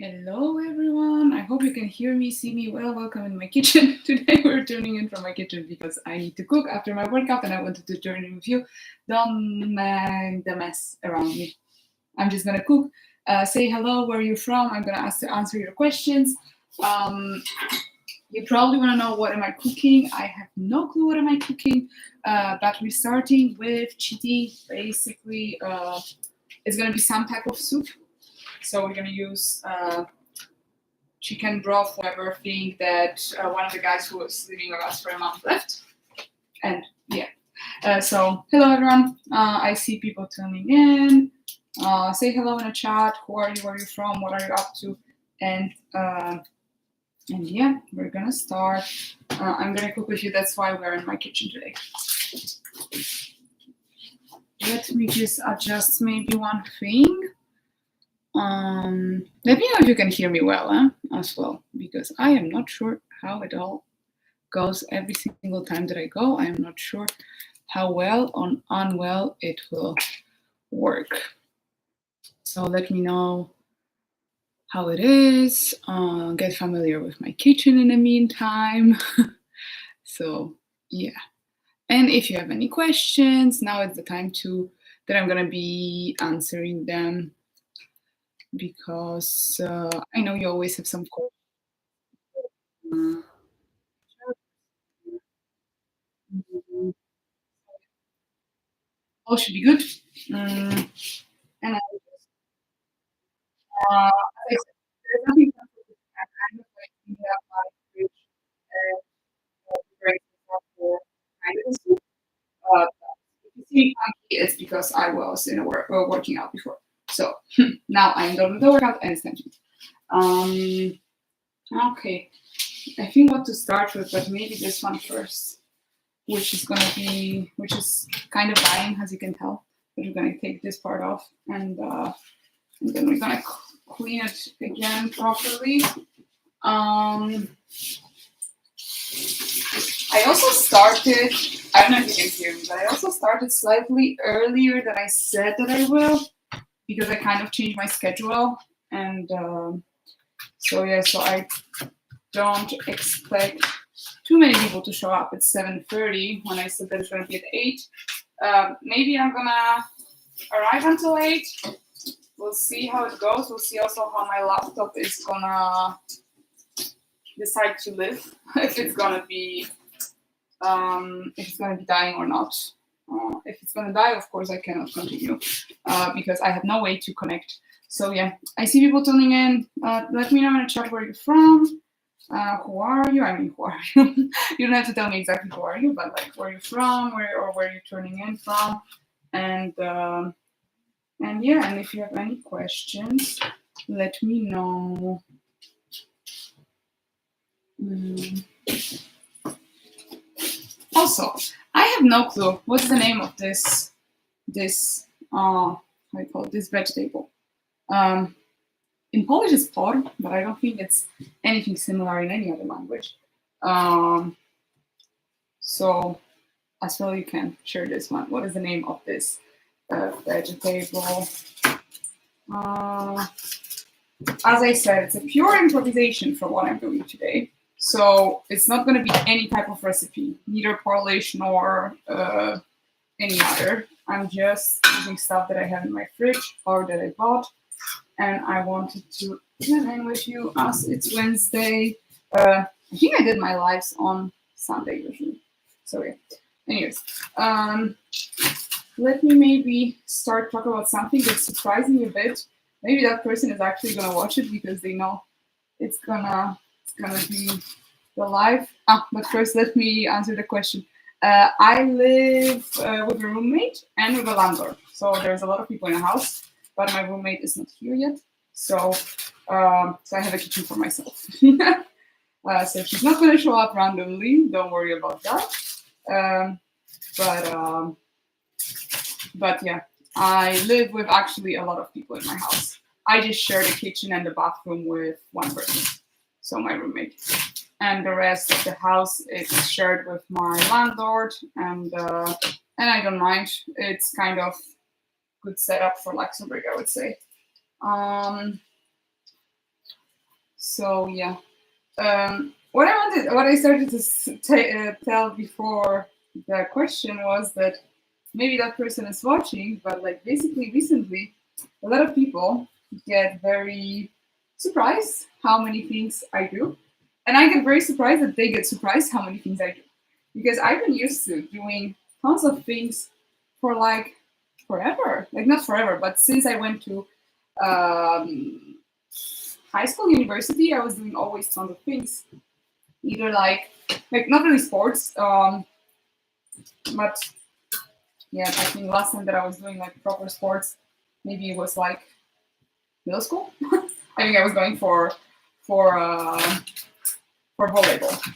Hello everyone, I hope you can hear me, see me well. Welcome in my kitchen. Today we're tuning in from my kitchen because I need to cook after my workout and I wanted to join in with you. Don't make the mess around me. I'm just gonna cook. Say hello, where are you from? I'm gonna answer your questions. Um, you probably wanna know what am I cooking. I have no clue what am I cooking, but we're starting with chiti. Basically, it's gonna be some type of soup. So we're gonna use chicken broth, whatever thing that one of the guys who was living with us for a month left. And yeah. So hello everyone. I see people tuning in. Say hello in the chat. Who are you? Where are you from? What are you up to? And yeah, we're gonna start. I'm gonna cook with you. That's why we're in my kitchen today. Let me just adjust maybe one thing. Let me know if you can hear me well, as well, because I am not sure how it all goes every single time that I go. I am not sure how well or unwell it will work. So let me know how it is. Get familiar with my kitchen in the meantime. So yeah. And if you have any questions, now is the time that I'm gonna be answering them, because I know you always have some questions. All should be good. And as I said, there's nothing fancy. I'm kind of like cleaning up my fridge and preparing stuff for kind of a soup. Uh, if you see me funky, it's because I was in a working out before. So now I'm done with the workout and it's time to eat. Okay, I think what to start with, but maybe this one first, which is kind of dying, as you can tell. But we're gonna take this part off, and then we're gonna clean it again properly. I also started. I don't know if you can hear me, but I also started slightly earlier than I said that I will, because I kind of changed my schedule, and so yeah. So I don't expect too many people to show up at 7:30 when I said that it's going to be at 8. Maybe I'm gonna arrive until 8. We'll see how it goes. We'll see also how my laptop is gonna decide to live, if it's gonna be dying or not. If it's gonna die, of course I cannot continue, because I have no way to connect. So yeah, I see people tuning in. Let me know in the chat where you're from. Who are you? I mean, who are you? You don't have to tell me exactly who are you, but like where you're from, where you're tuning in from, and yeah. And if you have any questions, let me know. Also, I have no clue what's the name of this how do you call it, this vegetable. In Polish it's por, but I don't think it's anything similar in any other language. So as well you can share this one. What is the name of this vegetable? As I said, it's a pure improvisation for what I'm doing today. So it's not going to be any type of recipe, neither Polish nor any other. I'm just using stuff that I have in my fridge or that I bought. And I wanted to tune in with you as it's Wednesday. I think I did my lives on Sunday usually. So yeah. Anyways, let me maybe start talking about something that's surprising me a bit. Maybe that person is actually gonna watch it because they know it's gonna be the live. But first let me answer the question. I live with a roommate and with a landlord. So there's a lot of people in the house, but my roommate is not here yet. So I have a kitchen for myself. So she's not gonna show up randomly. Don't worry about that. But yeah, I live with actually a lot of people in my house. I just share the kitchen and the bathroom with one person, so my roommate. And the rest of the house is shared with my landlord, and I don't mind. It's kind of good setup for Luxembourg, I would say. So yeah. What I started to tell before the question was that maybe that person is watching, but like basically recently, a lot of people get very surprised how many things I do, and I get very surprised that they get surprised how many things I do, because I've been used to doing tons of things for like forever, like not forever, but since I went to um, high school, university, I was doing always tons of things, either like not really sports, but yeah, I think last time that I was doing like proper sports, maybe it was like middle school. I think I was going for uh, for volleyball.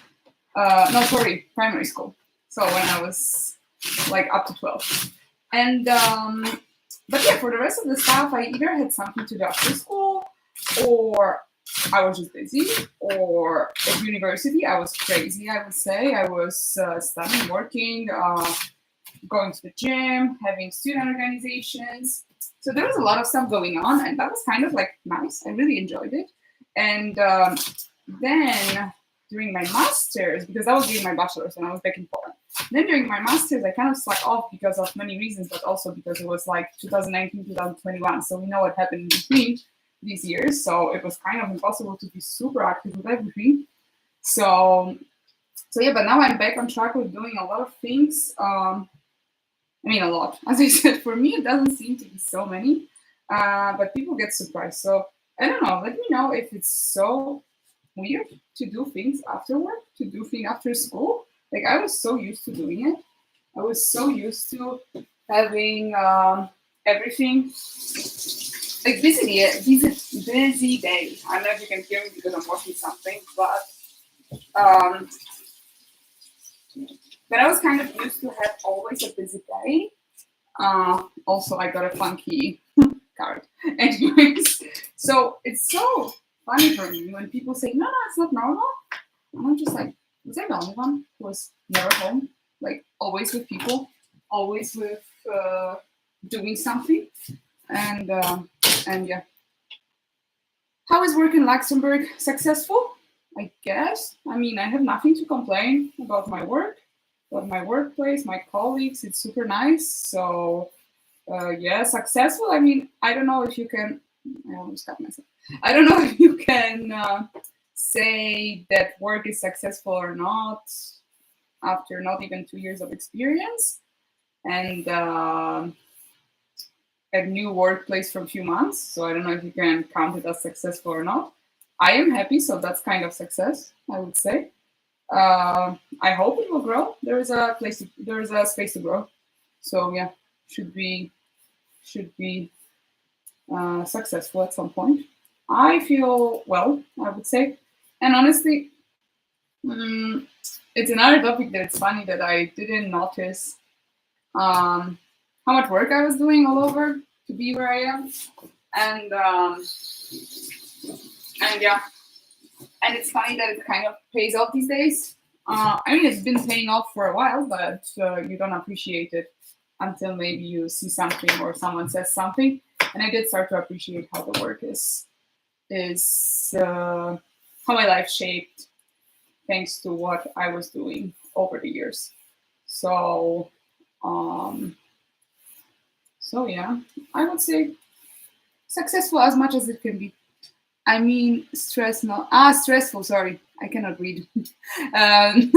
No, sorry, primary school. So when I was like up to 12, and but yeah, for the rest of the stuff, I either had something to do after school, or I was just busy, or at university I was crazy. I would say I was studying, working, going to the gym, having student organizations. So there was a lot of stuff going on, and that was kind of like nice. I really enjoyed it. And then during my masters, because I was doing my bachelor's and I was back in Poland. Then during my masters, I kind of slacked off because of many reasons, but also because it was like 2019, 2021. So we know what happened in between these years. So it was kind of impossible to be super active with everything. So yeah, but now I'm back on track with doing a lot of things. I mean, a lot. As I said, for me, it doesn't seem to be so many, but people get surprised. So I don't know. Let me know if it's so weird to do things after work, to do things after school. Like I was so used to doing it. I was so used to having everything like busy day. I don't know if you can hear me because I'm watching something, um, but I was kind of used to have always a busy day. Also, I got a funky card. Anyways, so it's so funny for me when people say, no, no, it's not normal. And I'm just like, was I the only one who was never home? Like, always with people, always with doing something. And yeah. How is work in Luxembourg? Successful? I guess. I mean, I have nothing to complain about my work, about my workplace, my colleagues. It's super nice. So, yeah, successful. I mean, I don't know if you can. I almost got myself. I don't know if you can say that work is successful or not after not even 2 years of experience and a new workplace for a few months. So I don't know if you can count it as successful or not. I am happy, so that's kind of success, I would say. I hope it will grow. There is a space to grow. So yeah, should be successful at some point. I feel well, I would say, and honestly, it's another topic that it's funny that I didn't notice how much work I was doing all over to be where I am, and yeah, and it's funny that it kind of pays off these days. I mean, it's been paying off for a while, but you don't appreciate it until maybe you see something or someone says something. And I did start to appreciate how the work is how my life shaped thanks to what I was doing over the years. So so yeah, I would say successful as much as it can be. I mean, stressful. Sorry, I cannot read. um,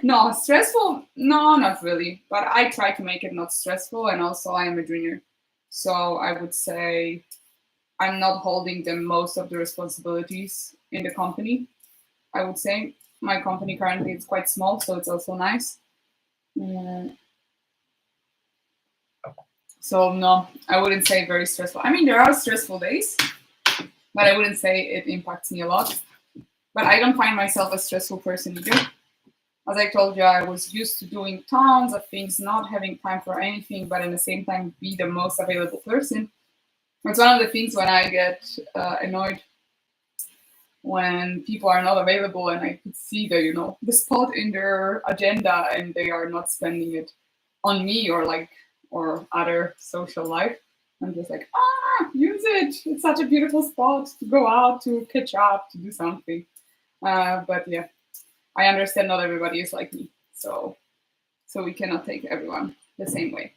no, stressful. No, not really. But I try to make it not stressful, and also I am a junior, so I would say I'm not holding the most of the responsibilities in the company. I would say my company currently is quite small, so it's also nice. Mm, so no, I wouldn't say very stressful. I mean, there are stressful days, but I wouldn't say it impacts me a lot. But I don't find myself a stressful person either. As I told you, I was used to doing tons of things, not having time for anything, but at the same time be the most available person. It's one of the things when I get annoyed when people are not available and I could see the spot in their agenda and they are not spending it on me or other social life. I'm just like, use it, It's such a beautiful spot to go out, to catch up, to do something. But yeah, I understand not everybody is like me, so we cannot take everyone the same way.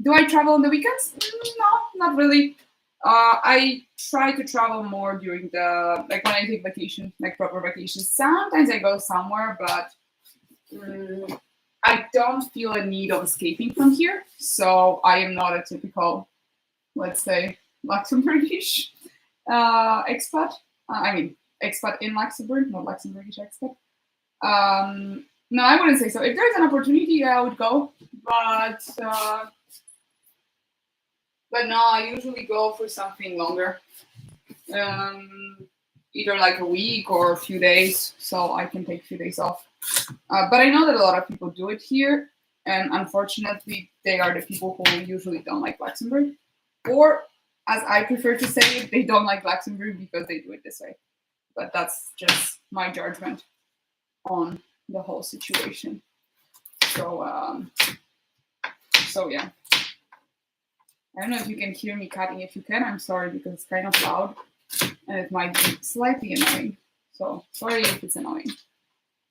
Do I travel on the weekends? No, not really. I try to travel more during the like when I take vacation, like proper vacation. Sometimes I go somewhere, but I don't feel a need of escaping from here. So I am not a typical, let's say, Luxembourgish expat. I mean, expat in Luxembourg, not Luxembourgish expat. No, I wouldn't say so. If there's an opportunity, I would go. But no, I usually go for something longer. Either like a week or a few days, so I can take a few days off. But I know that a lot of people do it here, and unfortunately, they are the people who usually don't like Luxembourg. Or, as I prefer to say it, they don't like Luxembourg because they do it this way. But that's just my judgment on the whole situation. So yeah. I don't know if you can hear me cutting. If you can, I'm sorry because it's kind of loud and it might be slightly annoying. So sorry if it's annoying.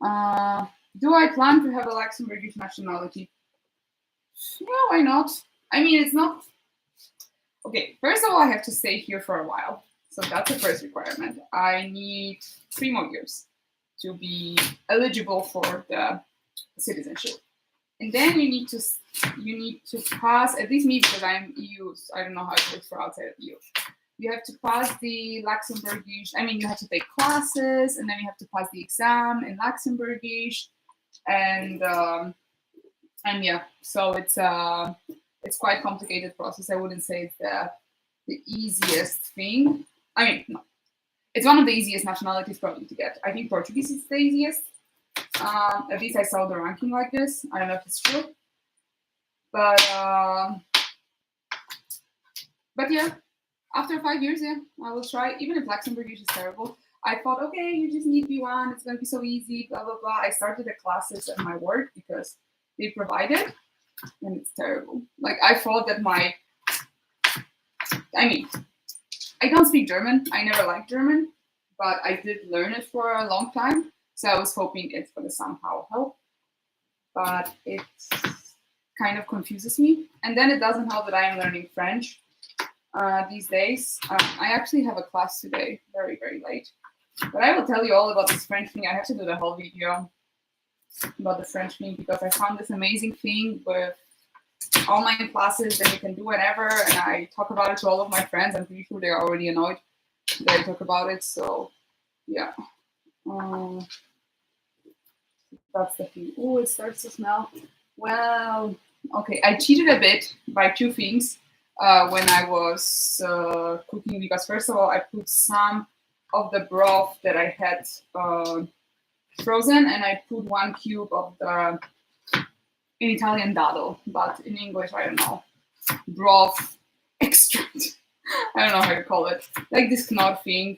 Do I plan to have a Luxembourgish nationality? Yeah, why not? I mean, it's not... Okay, first of all, I have to stay here for a while. So that's the first requirement. I need 3 more years to be eligible for the citizenship. And then you need to pass, at least me because I'm EU, so I don't know how it works for outside of EU. You have to pass the Luxembourgish, I mean, you have to take classes, and then you have to pass the exam in Luxembourgish, and yeah, so it's quite complicated process. I wouldn't say it's the easiest thing. I mean, no, it's one of the easiest nationalities probably to get. I think Portuguese is the easiest. At least I saw the ranking like this. I don't know if it's true, but yeah, after 5 years, yeah, I will try. Even if Luxembourgish is terrible, I thought, okay, you just need B1. It's gonna be so easy. Blah blah blah. I started the classes at my work because they provide it, and it's terrible. Like I thought that I mean, I don't speak German. I never liked German, but I did learn it for a long time. So I was hoping it's going to somehow help, but it kind of confuses me. And then it doesn't help that I am learning French these days. I actually have a class today, very, very late. But I will tell you all about this French thing. I have to do the whole video about the French thing because I found this amazing thing with online classes that you can do whenever. And I talk about it to all of my friends. I'm pretty sure they're already annoyed that I talk about it. So, yeah. That's the thing. Oh, it starts to smell. Well, okay. I cheated a bit by 2 things when I was cooking because first of all, I put some of the broth that I had frozen, and I put 1 cube of the in Italian dado, but in English I don't know, broth extract. I don't know how to call it, like this Knorr thing.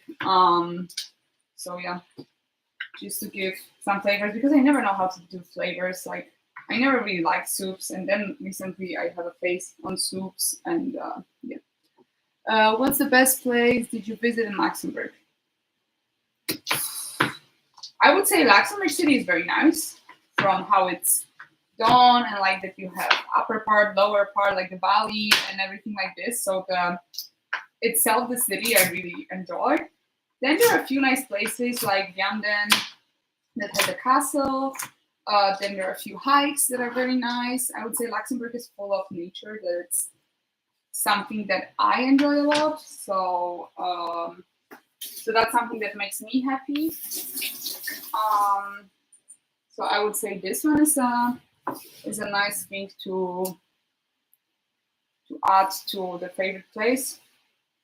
So yeah, just to give some flavors because I never know how to do flavors. Like I never really liked soups, and then recently I have a phase on soups, and yeah. What's the best place did you visit in Luxembourg? I would say Luxembourg City is very nice from how it's done, and like that you have upper part, lower part, like the valley and everything like this. So the city I really enjoy. Then there are a few nice places like Vianden that has a castle. Then there are a few hikes that are very nice. I would say Luxembourg is full of nature. That's something that I enjoy a lot. So that's something that makes me happy. So I would say this one is a nice thing to add to the favorite place.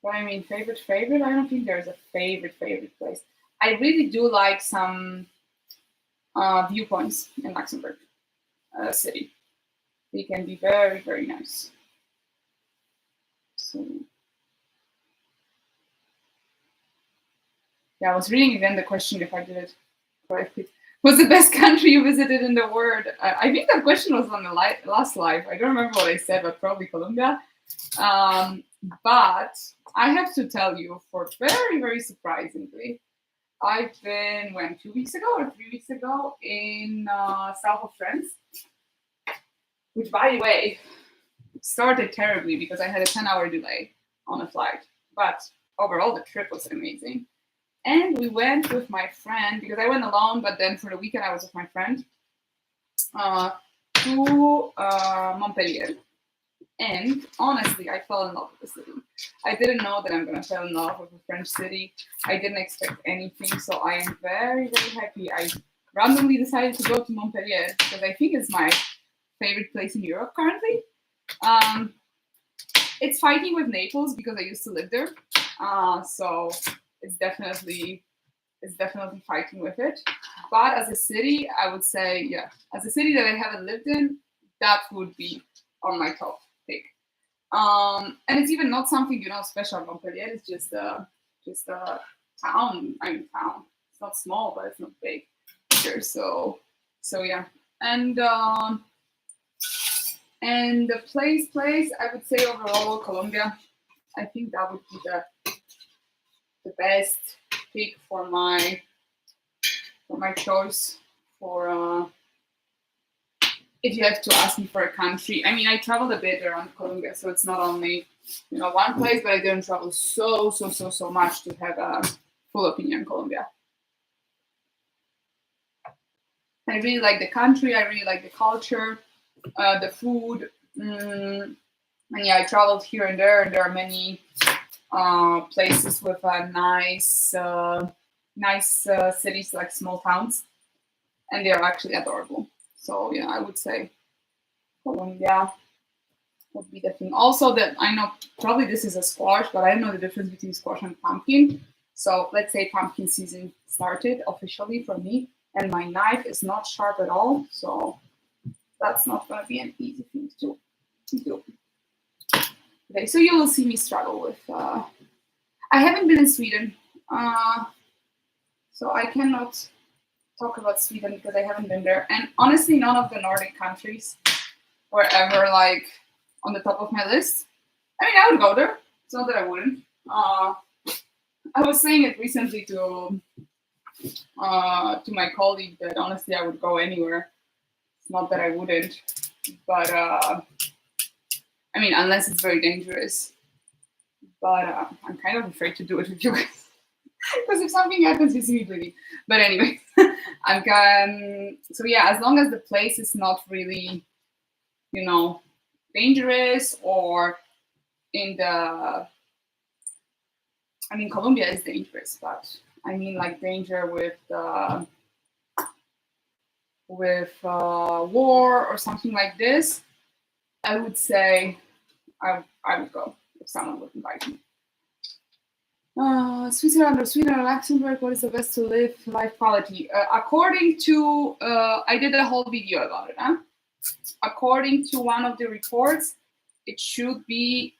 But I mean, favorite, I don't think there's a favorite place. I really do like some viewpoints in Luxembourg city. They can be very, very nice. So, yeah, I was reading again the question if I did it correctly. What's the best country you visited in the world? I think that question was on the last live. I don't remember what I said, but probably Colombia. But I have to tell you, for very, very surprisingly, I've been, when, 2 weeks ago or 3 weeks ago, in south of France, which, by the way, started terribly because I had a 10-hour delay on a flight. But overall, the trip was amazing. And we went with my friend, because I went alone, but then for the weekend I was with my friend, to Montpellier. And honestly, I fell in love with the city. I didn't know that I'm going to fall in love with a French city. I didn't expect anything. So I am very, very happy. I randomly decided to go to Montpellier because I think it's my favorite place in Europe currently. It's fighting with Naples because I used to live there. So it's definitely fighting with it. But as a city, I would say, yeah, as a city that I haven't lived in, that would be on my top pick. And it's even not something special. Montpellier is just a town. I mean, town. It's not small, but it's not big either. So yeah. And the place, I would say overall Colombia. I think that would be the best pick for my choice for if you have to ask me for a country. I mean, I traveled a bit around Colombia, so it's not only one place, but I didn't travel so much to have a full opinion on Colombia. I really like the country. I really like the culture, the food. And yeah, I traveled here and there, and there are many places with nice cities, like small towns, and they are actually adorable. So yeah, I would say Colombia would be the thing. Also, that I know probably this is a squash, but I don't know the difference between squash and pumpkin. So let's say pumpkin season started officially for me, and my knife is not sharp at all. So that's not going to be an easy thing to do. Okay, so you will see me struggle with. I haven't been in Sweden, so I cannot talk about Sweden because I haven't been there. And honestly, none of the Nordic countries were ever like on the top of my list. I mean, I would go there. It's not that I wouldn't. I was saying it recently to my colleague that honestly I would go anywhere. It's not that I wouldn't, but I mean, unless it's very dangerous. But I'm kind of afraid to do it with you guys because if something happens, you see me bleeding. But anyway, so yeah, as long as the place is not really, dangerous or in the. I mean, Colombia is dangerous, but I mean like danger with war or something like this. I would say I would go if someone would invite me. Switzerland or Sweden or Luxembourg, what is the best to live life quality? According to, I did a whole video about it. According to one of the reports, it should be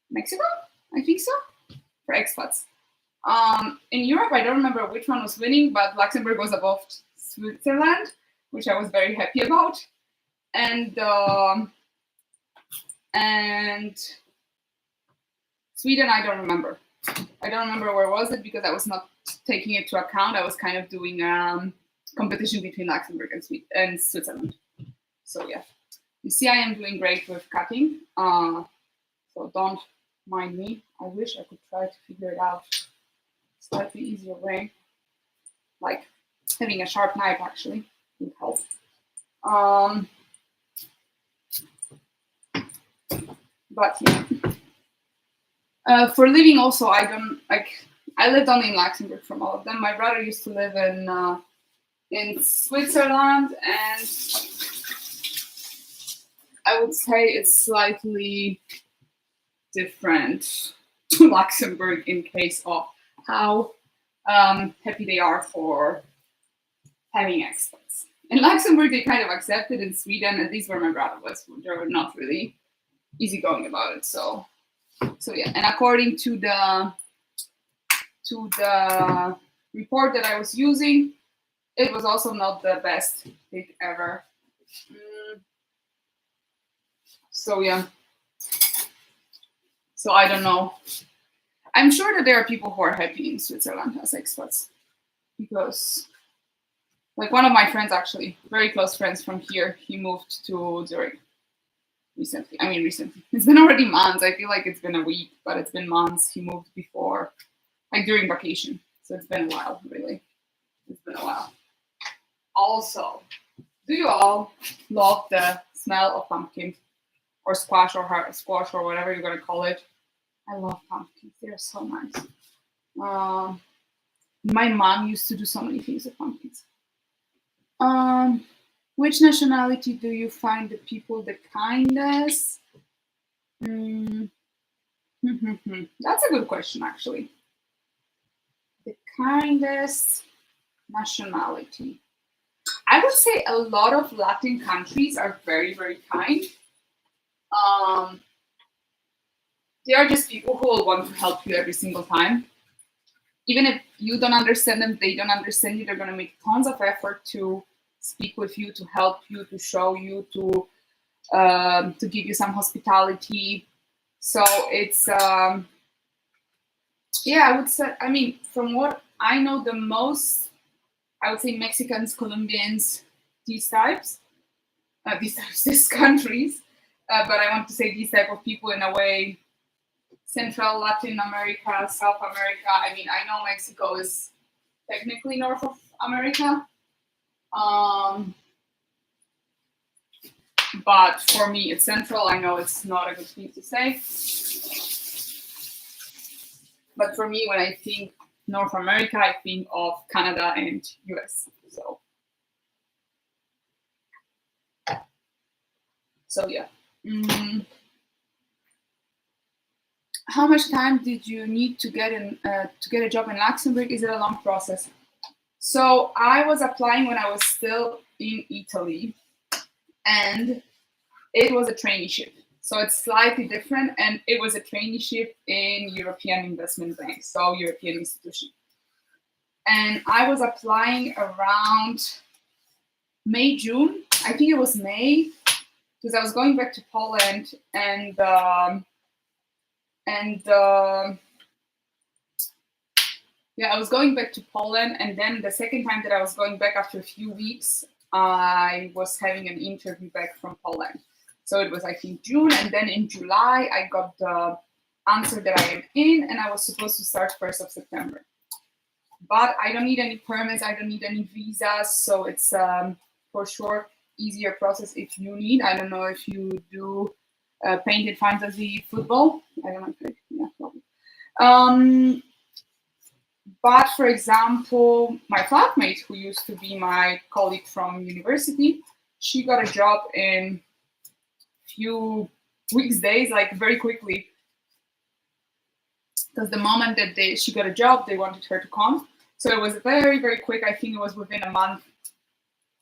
Mexico, I think so, for expats. In Europe, I don't remember which one was winning, but Luxembourg was above Switzerland, which I was very happy about. And Sweden, I don't remember. I don't remember where was it because I was not taking it to account. I was kind of doing competition between Luxembourg and Switzerland. So yeah, you see, I am doing great with cutting. So don't mind me. I wish I could try to figure it out slightly easier way, like having a sharp knife actually would help. But yeah. For living also, I don't like. I lived only in Luxembourg from all of them. My brother used to live in Switzerland, and I would say it's slightly different to Luxembourg in case of how happy they are for having expats. In Luxembourg, they kind of accepted. In Sweden, at least where my brother was, they were not really easygoing about it. So yeah, and according to the report that I was using, it was also not the best pick ever. So yeah, So I don't know. I'm sure that there are people who are happy in Switzerland as expats because, like, one of my friends, actually, very close friends from here, he moved to Zurich recently. I mean, recently. It's been already months. I feel like it's been a week, but it's been months. He moved before, like during vacation. So it's been a while, really. It's been a while. Also, do you all love the smell of pumpkin or squash or whatever you're gonna call it? I love pumpkins. They're so nice. Um, my mom used to do so many things with pumpkins. Um, which nationality do you find the people the kindest? Mm, that's a good question, actually. The kindest nationality. I would say a lot of Latin countries are very, very kind. Um, they are just people who will want to help you every single time. Even if you don't understand them, they don't understand you, they're going to make tons of effort to speak with you, to help you, to show you, to give you some hospitality. So it's yeah, I would say. I mean, from what I know, the most I would say Mexicans, Colombians, these types, these countries. But I want to say these type of people in a way. Central Latin America, South America. I mean, I know Mexico is technically North of America, but for me, it's Central. I know it's not a good thing to say, but for me, when I think North America, I think of Canada and US. So yeah. How much time did you need to get a job in Luxembourg? Is it a long process? So I was applying when I was still in Italy, and it was a traineeship. So it's slightly different, and it was a traineeship in European Investment Bank, so European institution. And I was applying around May, June. I think it was May, because I was going back to Poland, and yeah, I was going back to Poland, and then the second time that I was going back after a few weeks, I was having an interview back from Poland. So it was, I think, June, and then in July, I got the answer that I am in, and I was supposed to start 1st of September. But I don't need any permits, I don't need any visas, so it's for sure easier process if you need. I don't know if you do painted fantasy football. I don't know if yeah, probably. But for example, my flatmate, who used to be my colleague from university, she got a job in few weeks, days, like very quickly. Because the moment that she got a job, they wanted her to come. So it was very, very quick. I think it was within a month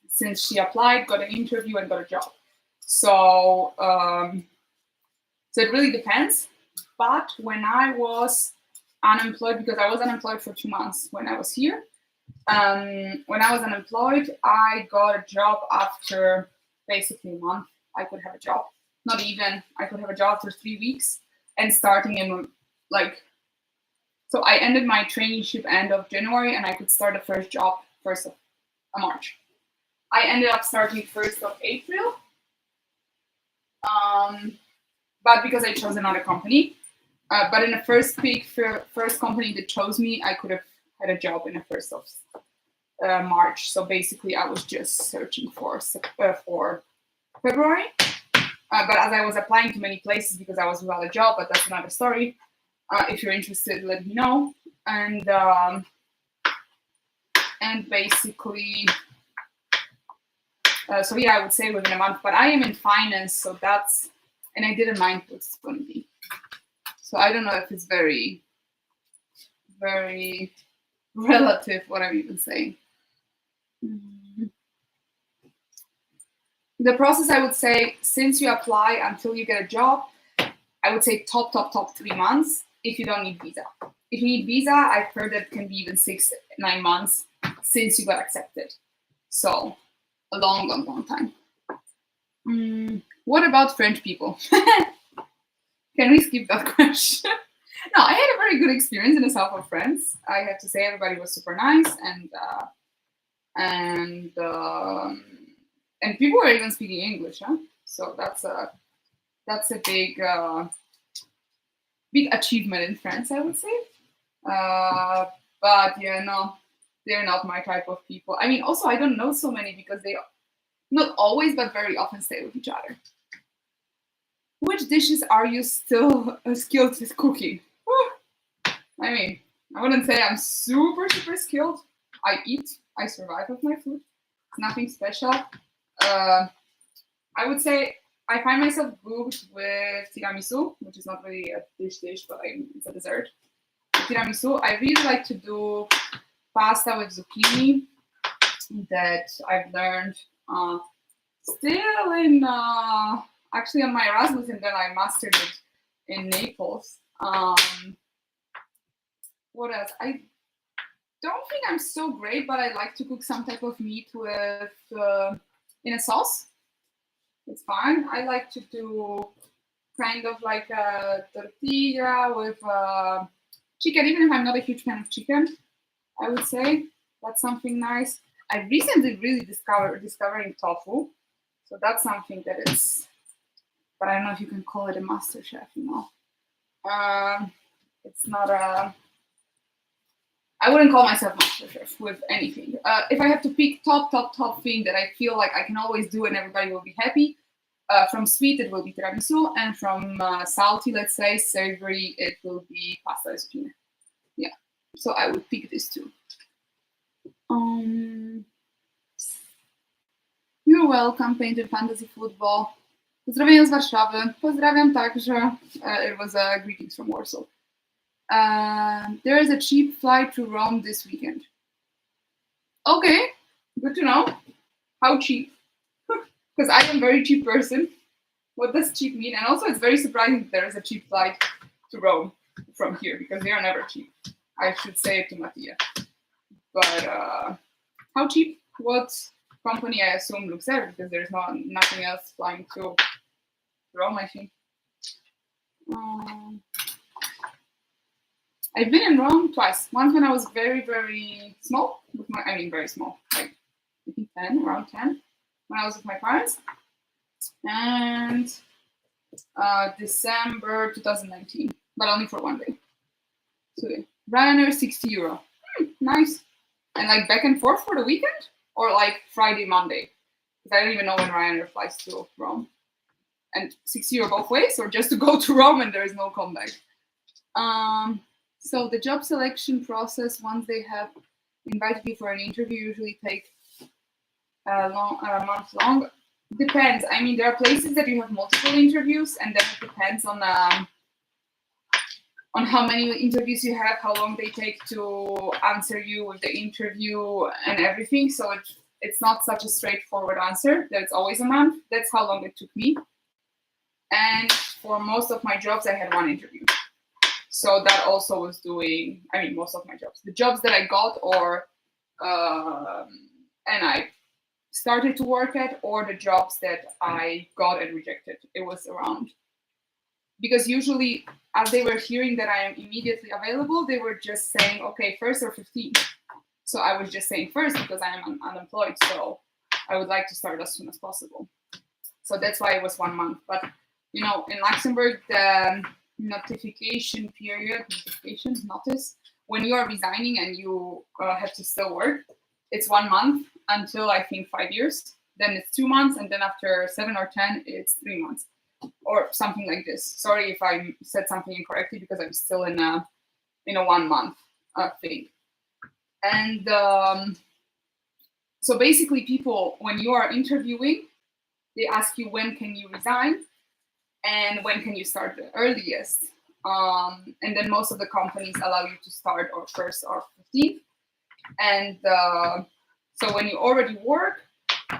since she applied, got an interview, and got a job. So, so it really depends. But when I was unemployed, because I was unemployed for 2 months when I was here. When I was unemployed, I got a job after basically a month. I could have a job. Not even. I could have a job for 3 weeks, and starting in like. So I ended my traineeship end of January, and I could start the first job 1st of March. I ended up starting 1st of April. But because I chose another company. But in the first company that chose me, I could have had a job in the 1st of March. So basically, I was just searching for February. But as I was applying to many places because I was without a job, but that's another story. If you're interested, let me know. And basically, so yeah, I would say within a month. But I am in finance, so that's, and I didn't mind what it's going to be. So I don't know if it's very, very relative what I'm even saying. The process, I would say, since you apply until you get a job, I would say top 3 months if you don't need visa. If you need visa, I've heard that it can be even 6-9 months since you got accepted. So a long time. What about French people? Can we skip that question? No, I had a very good experience in the south of France. I have to say everybody was super nice, and and people were even speaking English. Huh? So that's a big achievement in France, I would say. But yeah, no, they're not my type of people. I mean, also I don't know so many because they not always, but very often stay with each other. Which dishes are you still skilled with cooking? I mean, I wouldn't say I'm super skilled. I eat, I survive with my food. It's nothing special. I would say I find myself good with tiramisu, which is not really a dish, but it's a dessert. Tiramisu, I really like to do pasta with zucchini that I've learned still in actually on my Erasmus, and then I mastered it in Naples. What else? I don't think I'm so great, but I like to cook some type of meat with in a sauce. It's fine. I like to do kind of like a tortilla with chicken, even if I'm not a huge fan of chicken. I would say that's something nice. I recently really discovering tofu, so that's something that is, but I don't know if you can call it a master chef. It's not a. I wouldn't call myself master chef with anything. If I have to pick top thing that I feel like I can always do and everybody will be happy, from sweet it will be tiramisu, and from salty, let's say savory, it will be pasta e zucchine. Yeah, so I would pick these two. You're welcome, Painted Fantasy Football. Pozdrowienia z Warszawy. Pozdrawiam także. It was greetings from Warsaw. There is a cheap flight to Rome this weekend. Okay, good to know. How cheap? Because I am a very cheap person. What does cheap mean? And also, it's very surprising that there is a cheap flight to Rome from here, because they are never cheap. I should say it to Mattia. But how cheap? What company, I assume, Luxair, because there's nothing else flying to Rome, I think. I've been in Rome twice. Once when I was very, very small. Very small, like I think around 10, when I was with my parents. And December 2019, but only for one day. So Ryanair, €60. Nice. And like back and forth for the weekend? Or like Friday, Monday? Because I don't even know when Ryanair flies to Rome. And €60 both ways, or just to go to Rome and there is no comeback? So the job selection process, once they have invited you for an interview, usually take a month long. Depends. I mean, there are places that you have multiple interviews, and then it depends on how many interviews you have, how long they take to answer you with the interview and everything. So it's not such a straightforward answer. That's always a month. That's how long it took me. And for most of my jobs, I had one interview. So that also was doing, most of my jobs. The jobs that I got and I started to work at, or the jobs that I got and rejected. It was around. Because usually, as they were hearing that I am immediately available, they were just saying, okay, 1st or 15th. So I was just saying 1st because I am unemployed. So I would like to start as soon as possible. So that's why it was 1 month. But, in Luxembourg, the notification notice, when you are resigning and you have to still work, it's 1 month until I think 5 years. Then it's 2 months, and then after 7 or 10, it's 3 months, or something like this. Sorry if I said something incorrectly, because I'm still in a 1 month thing. And so basically, people, when you are interviewing, they ask you when can you resign and when can you start the earliest. And then most of the companies allow you to start or 1st or 15th. And so when you already work,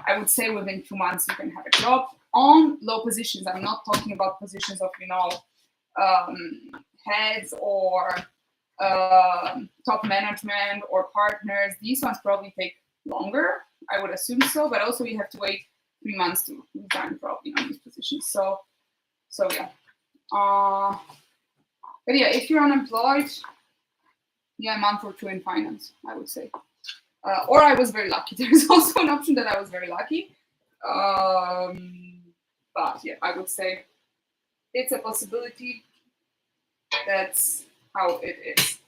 I would say within 2 months you can have a job on low positions. I'm not talking about positions of, heads or top management or partners. These ones probably take longer, I would assume so, but also you have to wait 3 months to resign probably on these positions. So yeah. But yeah, if you're unemployed, yeah, a month or two in finance, I would say. Or I was very lucky. There's also an option that I was very lucky. But yeah, I would say it's a possibility. That's how it is.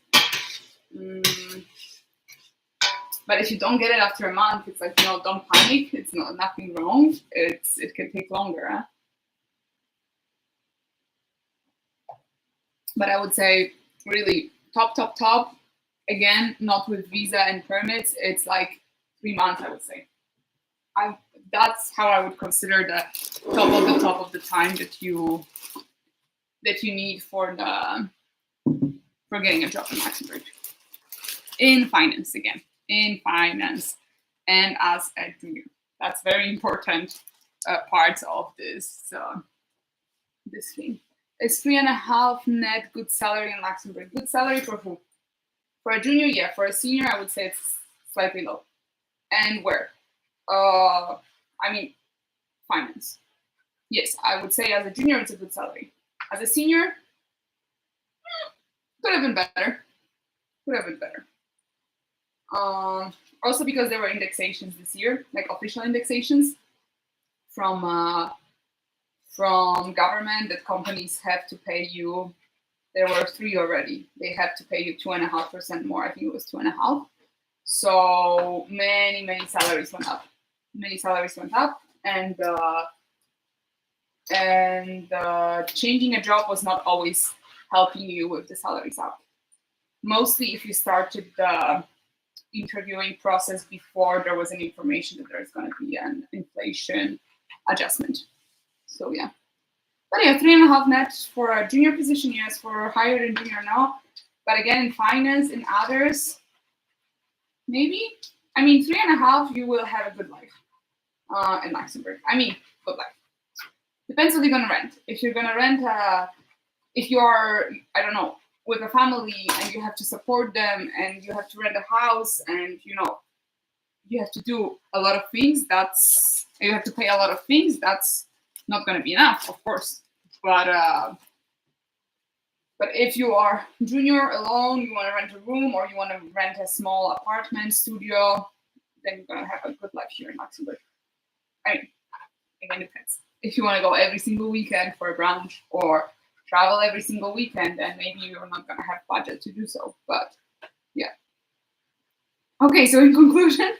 But if you don't get it after a month, it's like, don't panic. It's not nothing wrong. It can take longer. Huh? But I would say really top. Again, not with visa and permits. It's like 3 months, I would say. That's how I would consider the top of the time that you need for getting a job in Luxembourg. In finance again. In finance and as a junior. That's very important part of this thing. Is 3.5 net good salary in Luxembourg? Good salary for who? For a junior, yeah. For a senior, I would say it's slightly low. And where? I mean, finance. Yes, I would say as a junior, it's a good salary. As a senior, could have been better. Also because there were indexations this year, like official indexations from government that companies have to pay you. There were 3 already. They had to pay you 2.5% more. I think it was 2.5. So many salaries went up. And changing a job was not always helping you with the salaries up. Mostly if you started the interviewing process before there was any information that there's going to be an inflation adjustment. So yeah. But yeah, 3.5 net for a junior position, yes. For higher than junior, no. But again, in finance, in others, maybe. I mean, 3.5, you will have a good life in Luxembourg. I mean, good life. Depends what you're gonna rent. If you're gonna rent, if you are, I don't know, with a family and you have to support them and you have to rent a house and you have to do a lot of things. You have to pay a lot of things. That's not gonna be enough, of course. But if you are junior alone, you want to rent a room or you want to rent a small apartment studio, then you're gonna have a good life here in Luxembourg. I mean, again, depends. If you want to go every single weekend for a brunch or travel every single weekend, then maybe you're not gonna have budget to do so. But yeah. Okay, so in conclusion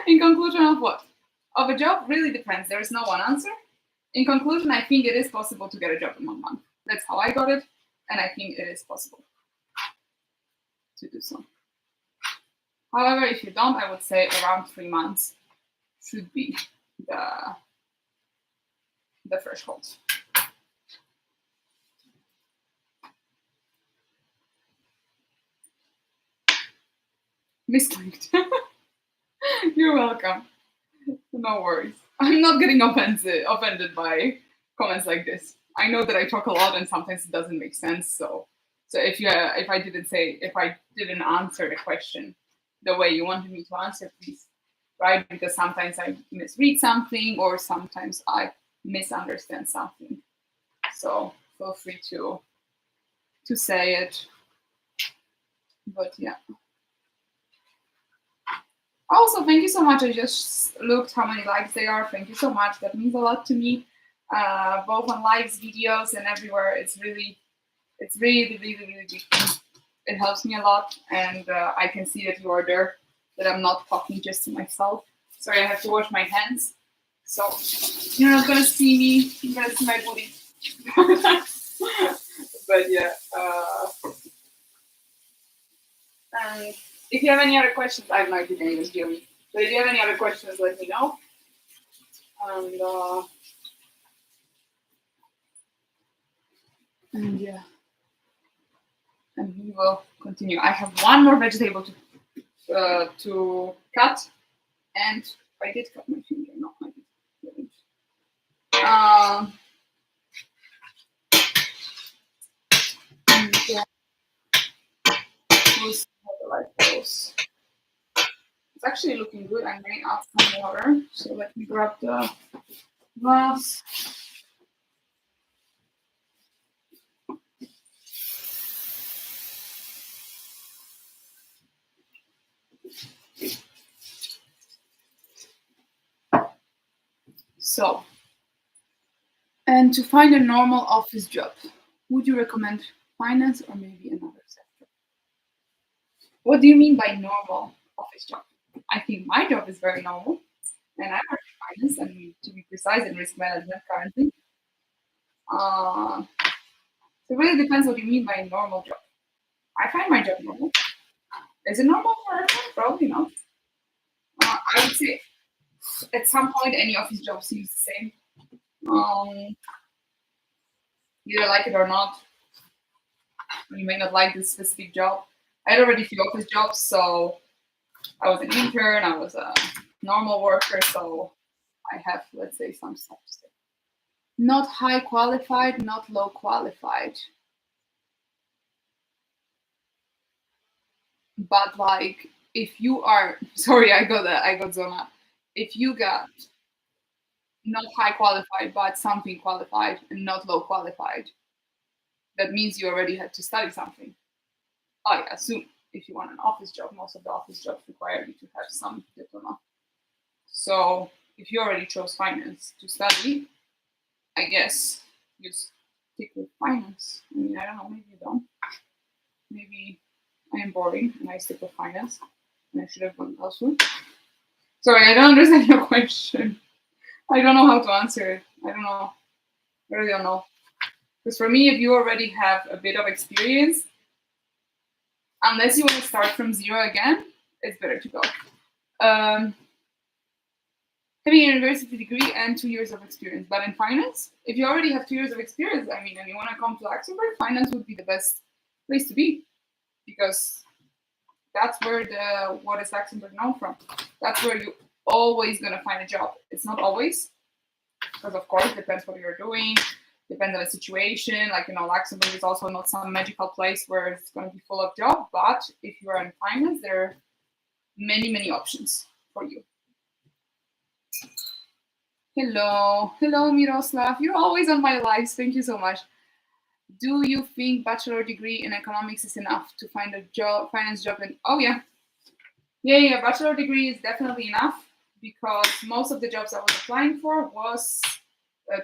of what? Of a job really depends. There is no one answer. In conclusion, I think it is possible to get a job in 1 month. That's how I got it, and I think it is possible to do so. However, if you don't, I would say around 3 months should be the threshold. Misclicked. You're welcome. No worries. I'm not getting offended by comments like this. I know that I talk a lot and sometimes it doesn't make sense. So if I didn't answer the question the way you wanted me to answer, please write, because sometimes I misread something or sometimes I misunderstand something. So feel free to say it. But yeah. Also, thank you so much. I just looked how many likes they are. Thank you so much. That means a lot to me, both on lives, videos, and everywhere. It's really big. It helps me a lot, and I can see that you are there, that I'm not talking just to myself. Sorry, I have to wash my hands. So you're not going to see me. You're going to see my booty. But yeah. And if you have any other questions, I have no idea, you can even hear me. But if you have any other questions, let me know. And yeah. And we will continue. I have one more vegetable to cut, and I did cut my finger. No, I didn't. And yeah. We'll see how the light goes. It's actually looking good. I may add some water. So let me grab the glass. So, and to find a normal office job, would you recommend finance or maybe another sector? What do you mean by normal office job? I think my job is very normal, and I work in finance, and to be precise, in risk management currently. Uh, so it really depends what you mean by normal job. I find my job normal. Is it normal for everyone? Probably not. I would say at some point any office job seems the same. Um, either like it or not. You may not like this specific job. I had already few office jobs, so I was an intern, I was a normal worker, so I have, let's say, some stuff to say. Not high qualified, not low qualified, but like if you are, sorry, I got zoned out. If you got not high qualified, but something qualified and not low qualified, that means you already had to study something. I assume if you want an office job, most of the office jobs require you to have some diploma. So if you already chose finance to study, I guess you stick with finance. I mean, I don't know, maybe you don't. Maybe I am boring and I stick with finance and I should have gone elsewhere. Sorry, I don't understand your question. I don't know how to answer it. I don't know. I really don't know. Because for me, if you already have a bit of experience, unless you want to start from zero again, it's better to go. Having a university degree and 2 years of experience. But in finance, if you already have 2 years of experience, I mean, and you want to come to Luxembourg, finance would be the best place to be because that's where what is Luxembourg known from. That's where you're always going to find a job. It's not always, because of course, it depends what you're doing, depends on the situation. Like, Luxembourg is also not some magical place where it's going to be full of jobs. But if you are in finance, there are many, many options for you. Hello, Miroslav. You're always on my lives. Thank you so much. Do you think bachelor degree in economics is enough to find a job, finance job? Oh yeah, bachelor degree is definitely enough because most of the jobs I was applying for was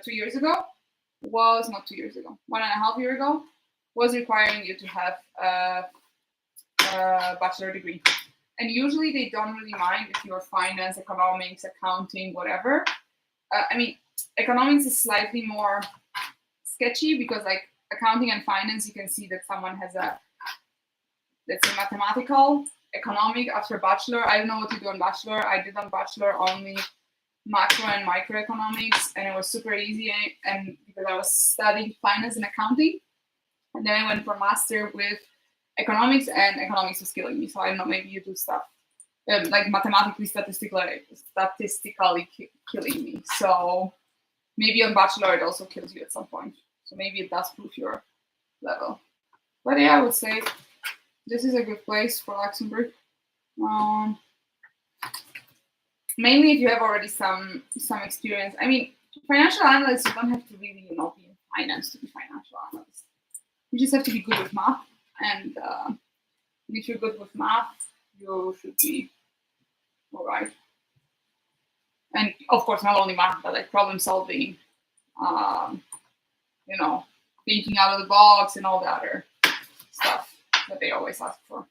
2 years ago. Was not 2 years ago, 1.5 years ago. Was requiring you to have a bachelor degree, and usually they don't really mind if you're finance, economics, accounting, whatever. I mean, economics is slightly more sketchy because, like, accounting and finance, you can see that someone has a, let's say, mathematical, economic after bachelor. I don't know what to do on bachelor. I did on bachelor only macro and microeconomics, and it was super easy. And because I was studying finance and accounting, and then I went for master with economics, and economics was killing me. So I don't know, maybe you do stuff like mathematically, statistically killing me. So maybe on bachelor it also kills you at some point. So maybe it does prove your level. But yeah, I would say this is a good place for Luxembourg. Mainly if you have already some experience. I mean, financial analysts, you don't have to really, be in finance to be financial analyst. You just have to be good with math, and if you're good with math, you should be all right. And of course, not only math, but like problem solving, thinking out of the box, and all the other stuff that they always ask for.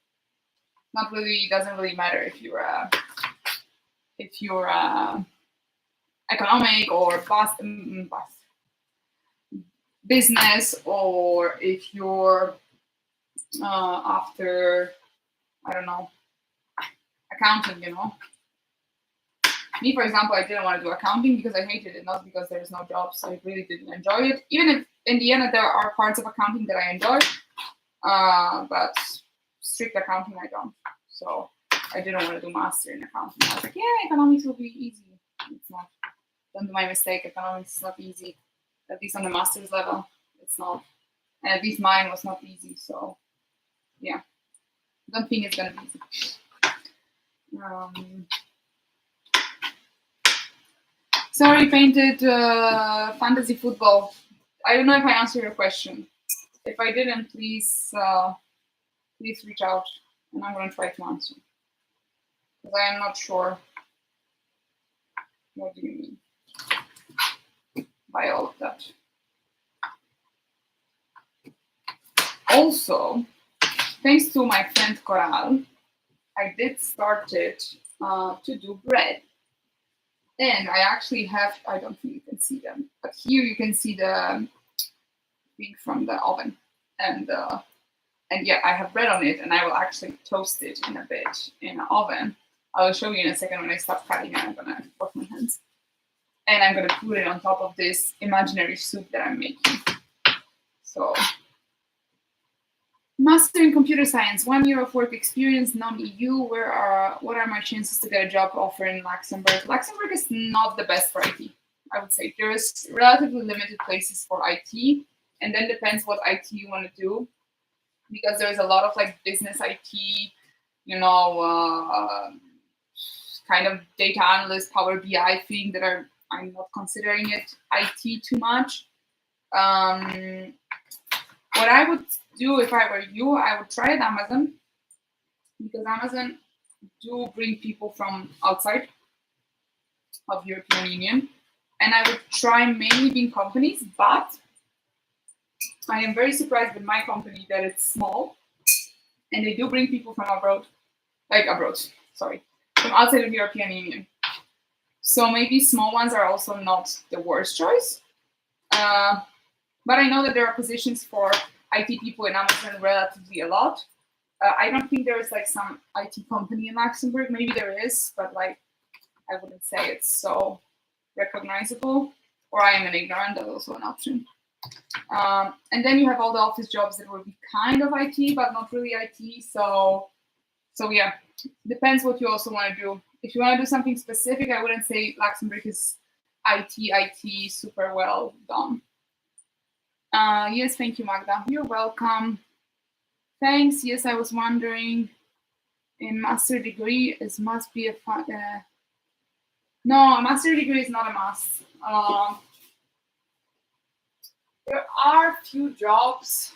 Doesn't really matter if you're economic or business, or if you're after, I don't know, accounting. Me, for example, I didn't want to do accounting because I hated it, not because there's no jobs. I really didn't enjoy it. Even if in the end there are parts of accounting that I enjoy, but strict accounting I don't. So I didn't want to do master in accounting. I was like, yeah, economics will be easy. It's not. Don't do my mistake. Economics is not easy. At least on the master's level, it's not. And at least mine was not easy. So yeah, I don't think it's gonna be easy. Sorry, Painted Fantasy Football. I don't know if I answered your question. If I didn't, please reach out, and I'm gonna try to answer. because I am not sure what do you mean by all of that. Also, thanks to my friend Coral, I did started to do bread. And I actually have, I don't think you can see them, but here you can see the thing from the oven. And yeah, I have bread on it, and I will actually toast it in a bit in the oven. I will show you in a second when I stop cutting, and I'm gonna wash my hands. And I'm gonna put it on top of this imaginary soup that I'm making. So, Master in Computer Science, 1 year of work experience, non-EU. What are my chances to get a job offer in Luxembourg? Luxembourg is not the best for IT, I would say. There's relatively limited places for IT, and then depends what IT you want to do, because there's a lot of like business IT, kind of data analyst, Power BI thing that I'm not considering it IT too much. What I would do if I were you, I would try at Amazon, because Amazon do bring people from outside of European Union, and I would try mainly big companies, but I am very surprised with my company that it's small, and they do bring people from from outside of European Union. So maybe small ones are also not the worst choice. But I know that there are positions for IT people in Amazon relatively a lot. I don't think there is like some IT company in Luxembourg. Maybe there is, but like I wouldn't say it's so recognizable. Or I am an ignorant. That's also an option. And then you have all the office jobs that will be kind of IT, but not really IT. So yeah, depends what you also want to do. If you want to do something specific, I wouldn't say Luxembourg is IT super well done. Yes, thank you, Magda. You're welcome. Thanks. Yes, I was wondering, in master degree, it must be no, a master degree is not a must. There are few jobs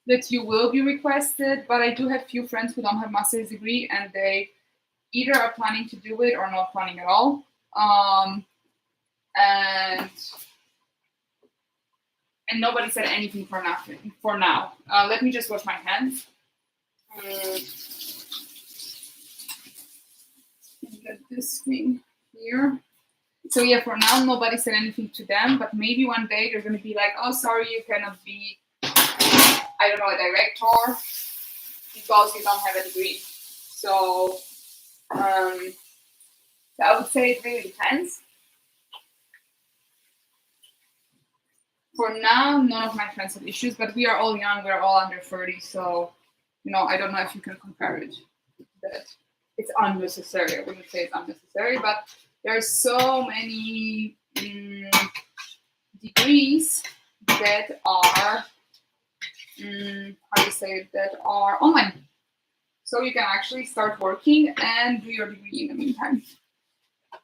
that you will be requested, but I do have few friends who don't have master's degree, and they either are planning to do it or not planning at all. And nobody said anything for nothing for now. Let me just wash my hands. Get this thing here. So yeah, for now nobody said anything to them, but maybe one day they're gonna be like, "Oh, sorry, you cannot be, I don't know, a director because you don't have a degree." So I would say it really depends. For now, none of my friends have issues, but we are all young. We're all under 30, so I don't know if you can compare it. That it's unnecessary. I wouldn't say it's unnecessary, but there are so many degrees that are that are online. So you can actually start working and do your degree in the meantime.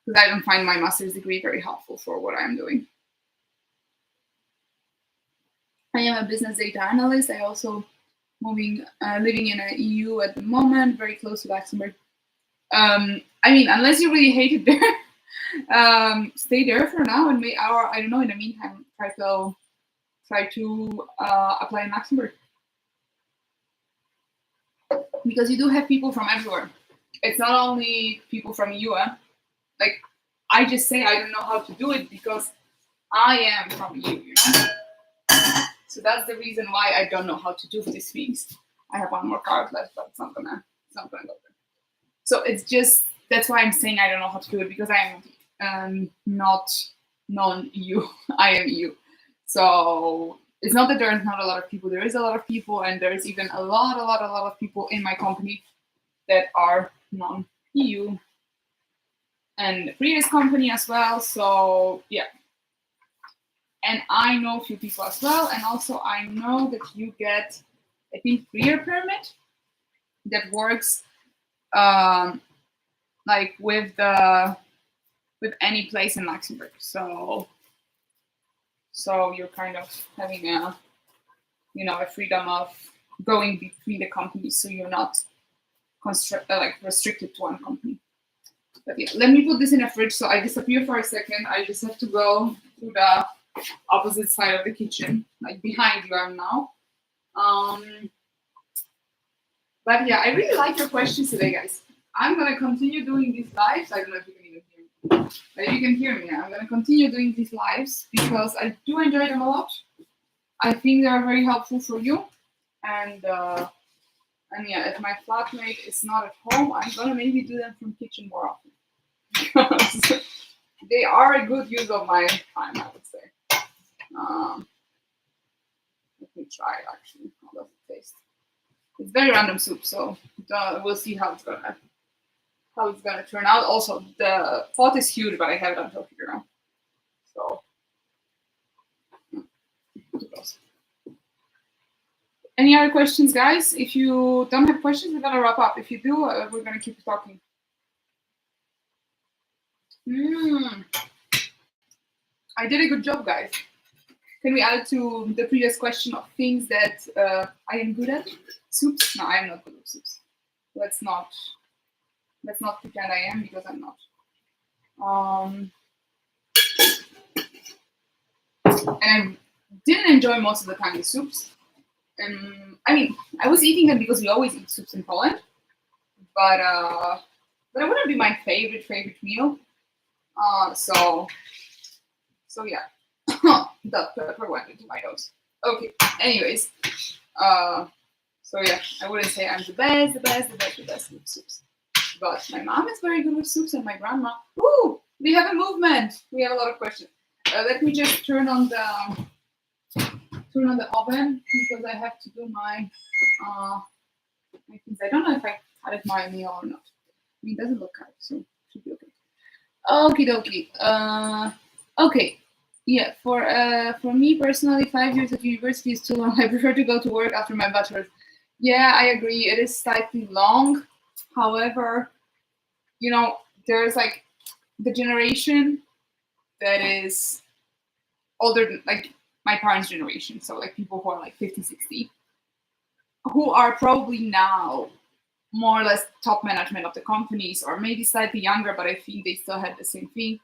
Because I don't find my master's degree very helpful for what I'm doing. I am a business data analyst. I also living in the EU at the moment, very close to Luxembourg. I mean, unless you really hate it there, stay there for now, and I don't know. In the meantime, try to apply in Luxembourg, because you do have people from everywhere. It's not only people from EU. Like I just say I don't know how to do it because I am from EU. So that's the reason why I don't know how to do these things. I have one more card left, but it's not gonna go there. So it's just that's why I'm saying I don't know how to do it, because I am not non-EU. I am EU. So it's not that there is not a lot of people. There is a lot of people, and there is even a lot of people in my company that are non-EU, and the previous company as well. So yeah. And I know a few people as well. And also I know that you get, I think, 3-year permit that works like with any place in Luxembourg. So you're kind of having a freedom of going between the companies, so you're not restricted to one company. But yeah, let me put this in a fridge so I disappear for a second. I just have to go to the opposite side of the kitchen, like behind you I'm now. Um, but yeah, I really like your questions today, guys. I'm gonna continue doing these lives. I don't know if you can even hear me. But you can hear me. I'm gonna continue doing these lives because I do enjoy them a lot. I think they are very helpful for you. And yeah, if my flatmate is not at home, I'm gonna maybe do them from kitchen more often because they are a good use of my time, I would say. Let me try it actually. How does it taste? It's very random soup, so we'll see how it's gonna turn out. Also, the pot is huge, but I have it until here now. So too close. Any other questions, guys? If you don't have questions, we're gonna wrap up. If you do, we're gonna keep talking. I did a good job, guys. Can we add it to the previous question of things that I am good at? Soups? No, I am not good at soups. Let's not pretend I am because I'm not. And I didn't enjoy most of the time the soups. I mean, I was eating them because we always eat soups in Poland, but it wouldn't be my favorite meal. So yeah, the pepper went into my nose. Okay. Anyways, so yeah, I wouldn't say I'm the best with soups. But my mom is very good with soups, and my grandma. Woo! We have a movement. We have a lot of questions. Let me just turn on the oven because I have to do my things. I don't know if I cut it my meal or not. I mean, it doesn't look cut, so it should be okay. Okie dokie. Okay. Yeah, for me personally, 5 years at university is too long. I prefer to go to work after my bachelor's. Yeah, I agree. It is slightly long. However, there's like the generation that is older than like my parents' generation. So like people who are like 50, 60, who are probably now more or less top management of the companies, or maybe slightly younger, but I think they still had the same thing.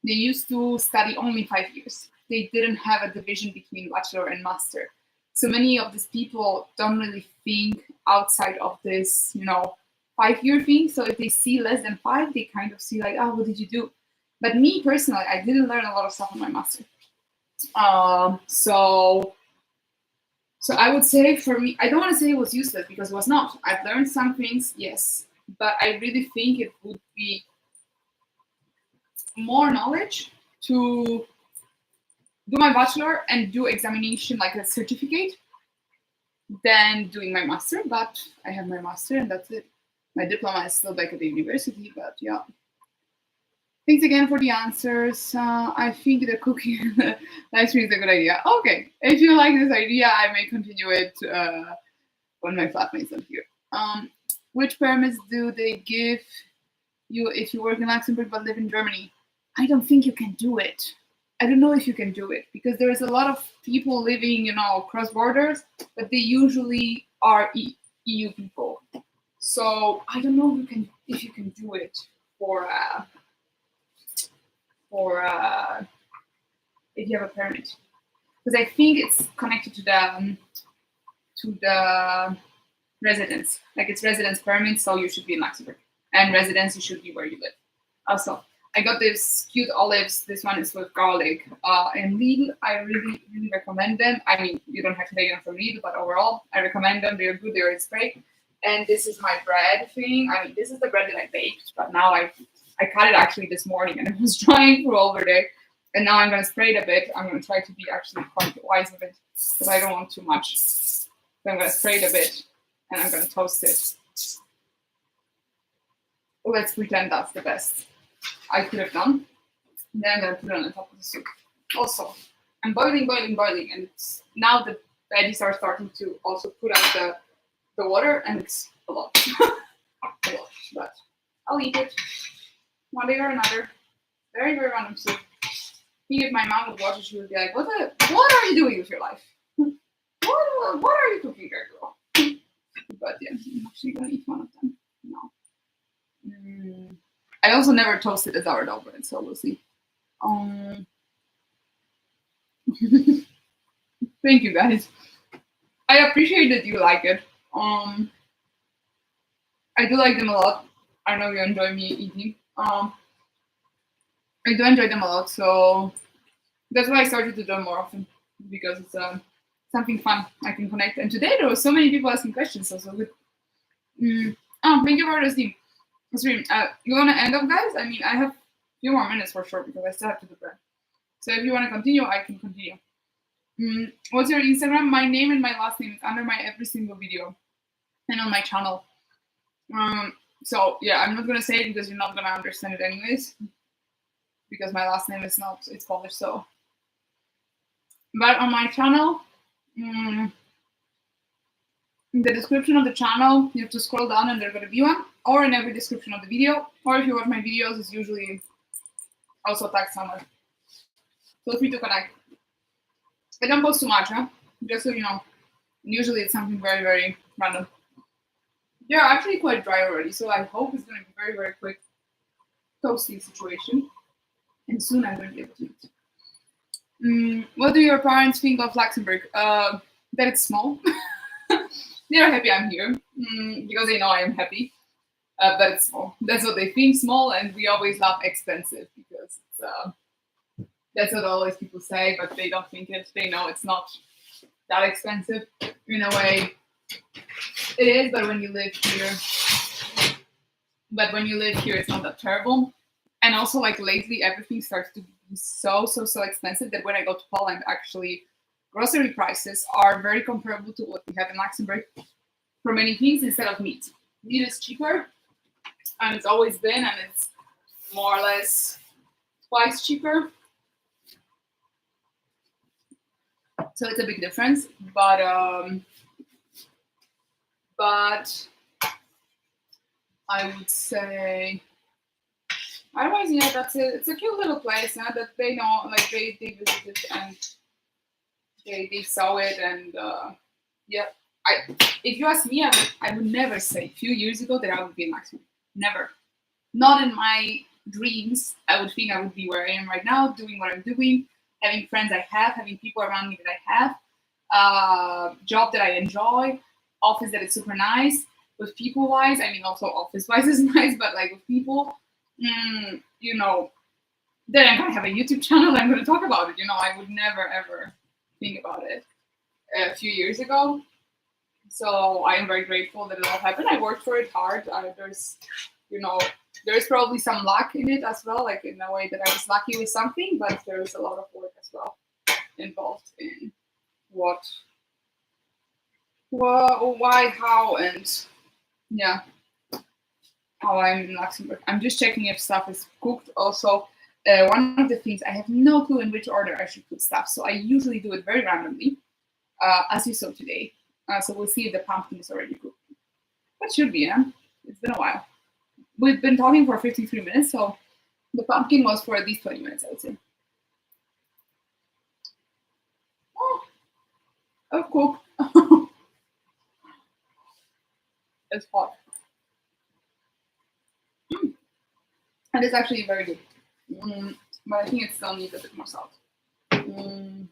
They used to study only 5 years. They didn't have a division between bachelor and master. So many of these people don't really think outside of this, 5-year thing. So if they see less than 5, they kind of see like, oh, what did you do? But me personally, I didn't learn a lot of stuff on my master. So I would say for me, I don't want to say it was useless because it was not. I've learned some things, yes, but I really think it would be more knowledge to do my bachelor and do examination like a certificate than doing my master. But I have my master and that's it. My diploma is still back at the university, but yeah. Thanks again for the answers. I think the cooking live stream is a good idea. Okay, if you like this idea, I may continue it when my flatmates are here. Which permits do they give you if you work in Luxembourg but live in Germany? I don't think you can do it. I don't know if you can do it because there's a lot of people living, cross borders, but they usually are EU people. So I don't know if you can do it for if you have a permit, because I think it's connected to the residence, like it's residence permit, so you should be in Luxembourg, and residence you should be where you live. Also, I got this cute olives. This one is with garlic. And Lidl, I really, really recommend them. I mean, you don't have to take them from Lidl, but overall, I recommend them. They're good. They're great. And this is my bread thing. I mean, this is the bread that I baked, but now I cut it actually this morning, and it was drying for over there. And now I'm gonna spray it a bit. I'm gonna try to be actually quite wise with it because I don't want too much. So I'm gonna spray it a bit, and I'm gonna toast it. Let's pretend that's the best I could have done. Then I'm gonna put it on the top of the soup. Also, I'm boiling, and it's now the veggies are starting to also put out the water, and it's a lot. A lot, but I'll eat it one day or another. Very, very random soup. I think if my mom would watch it, she would be like, what are you doing with your life? What are you cooking there, girl? But yeah, I'm actually gonna eat one of them now. I also never toasted a sourdough bread, so we'll see. Thank you guys. I appreciate that you like it. I do like them a lot. I know you enjoy me eating. I do enjoy them a lot, so that's why I started to do them more often, because it's something fun I can connect. And today there were so many people asking questions, so good. Thank you for the stream. You want to end up, guys? I mean, I have a few more minutes for sure because I still have to do bread. So if you want to continue, I can continue. What's your Instagram? My name and my last name is under my every single video and on my channel. So yeah, I'm not gonna say it because you're not gonna understand it anyways, because my last name is not, it's Polish. So, but on my channel, in the description of the channel, you have to scroll down and there's gonna be one, or in every description of the video, or if you watch my videos, it's usually also tagged somewhere. Feel free to connect. I don't post too much, huh? Just so you know. Usually it's something very, very random. They're actually quite dry already, so I hope it's going to be very, very quick toasty situation. And soon I'm going to be able to eat. What do your parents think of Luxembourg? That it's small. They're happy I'm here because they know I am happy. But it's small. That's what they think, small, and we always love expensive because it's, that's what always people say, but they don't think it. They know it's not that expensive. In a way, it is, but when you live here, it's not that terrible. And also, like lately, everything starts to be so expensive that when I go to Poland, actually, grocery prices are very comparable to what we have in Luxembourg for many things instead of meat. Meat is cheaper, and it's always been, and it's more or less twice cheaper. So it's a big difference, but I would say otherwise, yeah, that's it. It's a cute little place, that they know, like they visited and they saw it, and yeah. If you ask me, I would never say a few years ago that I would be in Luxembourg. Never. Not in my dreams. I would think I would be where I am right now, doing what I'm doing, having friends I have, having people around me that I have, job that I enjoy, office that is super nice. With people wise, I mean, also office wise is nice, but like with people, you know, then I'm gonna have a YouTube channel. I'm gonna talk about it. You know, I would never ever think about it a few years ago. So I am very grateful that it all happened. I worked for it hard. There's probably some luck in it as well, like in a way that I was lucky with something, but there's a lot of work as well involved in why, how, and yeah, how I'm in Luxembourg. I'm just checking if stuff is cooked. Also, one of the things, I have no clue in which order I should put stuff, so I usually do it very randomly, as you saw today. So we'll see if the pumpkin is already cooked. That should be, yeah. It's been a while. We've been talking for 53 minutes, so the pumpkin was for at least 20 minutes, I would say. Oh, cook. It's hot. And it's actually very good. But I think it still needs a bit more salt. When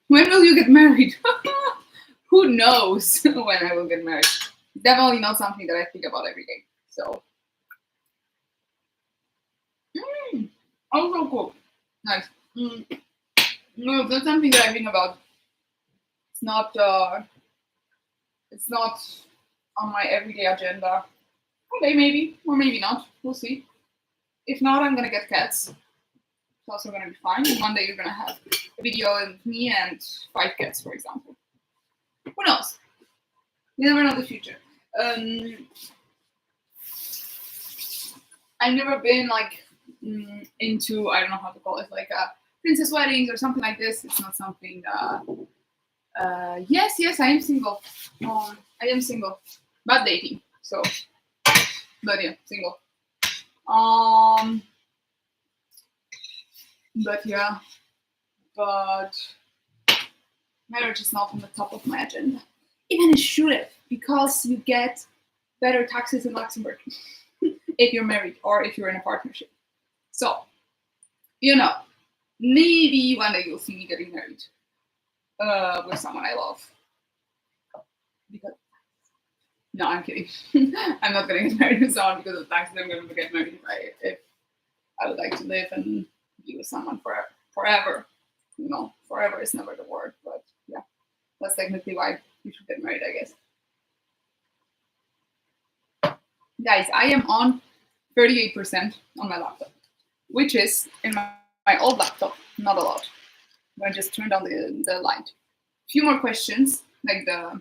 will you get married? Who knows when I will get married? Definitely not something that I think about every day. So, also cool. Nice. No, that's something that I think about. It's not on my everyday agenda. Okay, maybe, or maybe not. We'll see. If not, I'm gonna get cats. It's also gonna be fine. And one day you're gonna have a video of me and 5 cats, for example. Who knows? You never know the future. I've never been like into, I don't know how to call it, like princess weddings or something like this. It's not something. Yes, I am single. I am single, but dating. So, but yeah, single. But marriage is not on the top of my agenda. Even it should have, because you get better taxes in Luxembourg. if you're married or if you're in a partnership. So, you know, maybe one day you'll see me getting married with someone I love. Because no, I'm kidding. I'm not going to get married with someone because of taxes. I'm going to get married if I would like to live and be with someone forever. You know, forever is never the word, but yeah, that's technically why you should get married, I guess. Guys, I am on 38% on my laptop, which is in my old laptop, not a lot. I just turned on the light. A few more questions, like the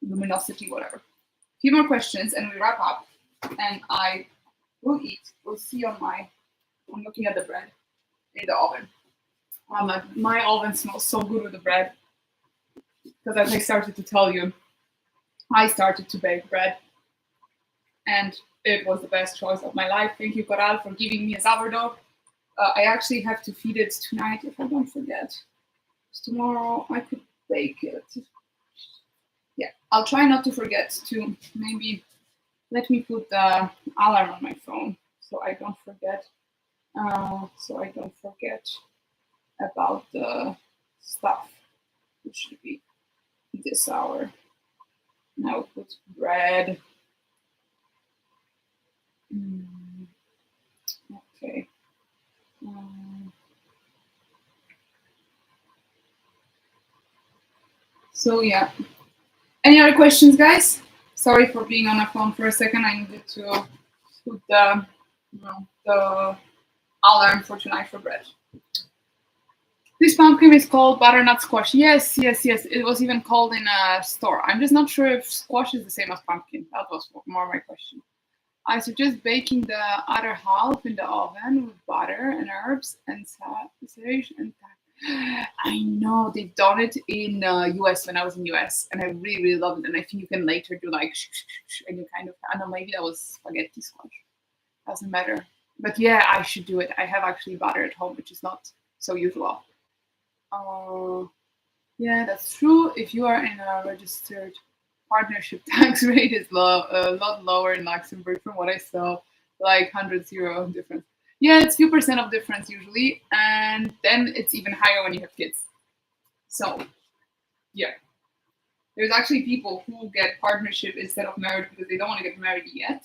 luminosity, whatever. A few more questions, and we wrap up. And I will eat. We'll see on I'm looking at the bread in the oven. My oven smells so good with the bread. Because as I started to tell you, I started to bake bread. And it was the best choice of my life. Thank you, Coral, for giving me a sourdough. I actually have to feed it tonight if I don't forget. Tomorrow I could bake it. Yeah, I'll try not to forget to maybe let me put the alarm on my phone so I don't forget. About the stuff, which should be this hour. Now put bread. Okay. So yeah. Any other questions, guys? Sorry for being on a phone for a second. I needed to put the alarm for tonight for bread. This pumpkin is called butternut squash. Yes. It was even called in a store. I'm just not sure if squash is the same as pumpkin. That was more my question. I suggest baking the other half in the oven with butter and herbs and sage and I know they've done it in US when I was in US, and I really, really love it. And I think you can later do like and you kind of, I don't know, maybe that was spaghetti squash. Doesn't matter. But yeah, I should do it. I have actually butter at home, which is not so usual. Yeah, that's true. If you are in a registered partnership, tax rate is low, a lot lower in Luxembourg from what I saw, like 100 difference. Yeah, it's few percent of difference usually, and then it's even higher when you have kids. So, yeah. There's actually people who get partnership instead of marriage because they don't want to get married yet,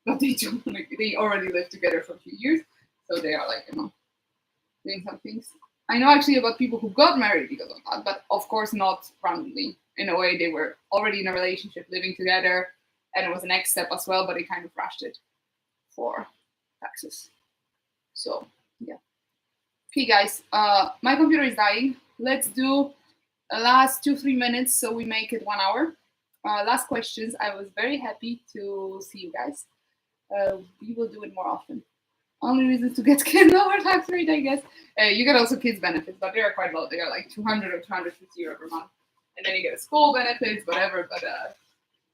but they already live together for a few years, so they are like, doing some things. I know actually about people who got married because of that, but of course not randomly. In a way, they were already in a relationship, living together, and it was the next step as well, but they kind of rushed it for taxes. So, yeah. Okay, guys, my computer is dying. Let's do the last 2-3 minutes so we make it 1 hour. Last questions. I was very happy to see you guys. We will do it more often. Only reason to get kids lower tax rate, I guess. You get also kids benefits, but they are quite low. They are like 200 or 250 euro per month. And then you get a school benefits, whatever. But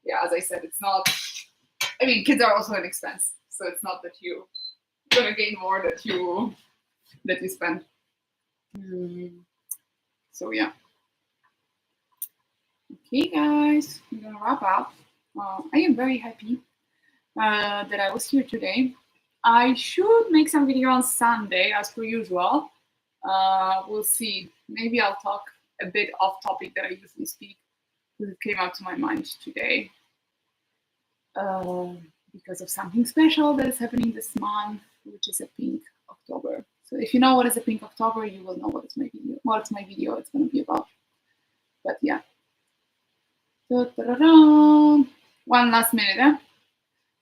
yeah, as I said, it's not. I mean, kids are also an expense, so it's not that you're gonna gain more that you spend. So yeah. Okay, guys, I'm gonna wrap up. I am very happy that I was here today. I should make some video on Sunday as per usual. We'll see. Maybe I'll talk a bit off topic that I usually speak because it came out to my mind today. Because of something special that is happening this month, which is a Pink October. So if you know what is a Pink October, you will know what it's my video it's going to be about. But yeah. One last minute, huh?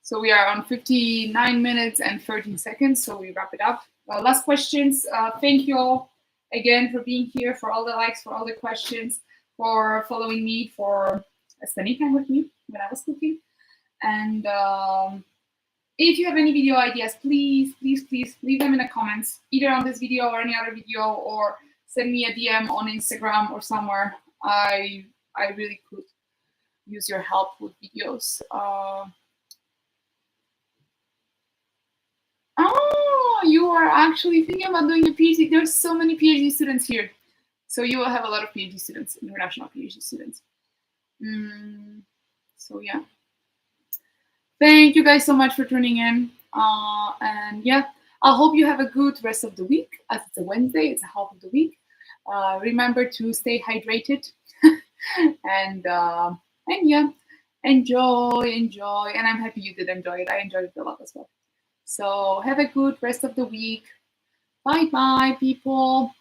So we are on 59 minutes and 13 seconds, so we wrap it up. Last questions. Thank you all again for being here, for all the likes, for all the questions, for following me, for spending time with me when I was cooking. And if you have any video ideas, please leave them in the comments, either on this video or any other video, or send me a DM on Instagram or somewhere. I really could use your help with videos. Oh, you are actually thinking about doing a PhD. There's so many PhD students here. So you will have a lot of PhD students, international PhD students. So yeah. Thank you guys so much for tuning in. And yeah, I hope you have a good rest of the week. As it's a Wednesday, it's a half of the week. Remember to stay hydrated, and yeah, enjoy. And I'm happy you did enjoy it. I enjoyed it a lot as well. So have a good rest of the week. Bye bye, people.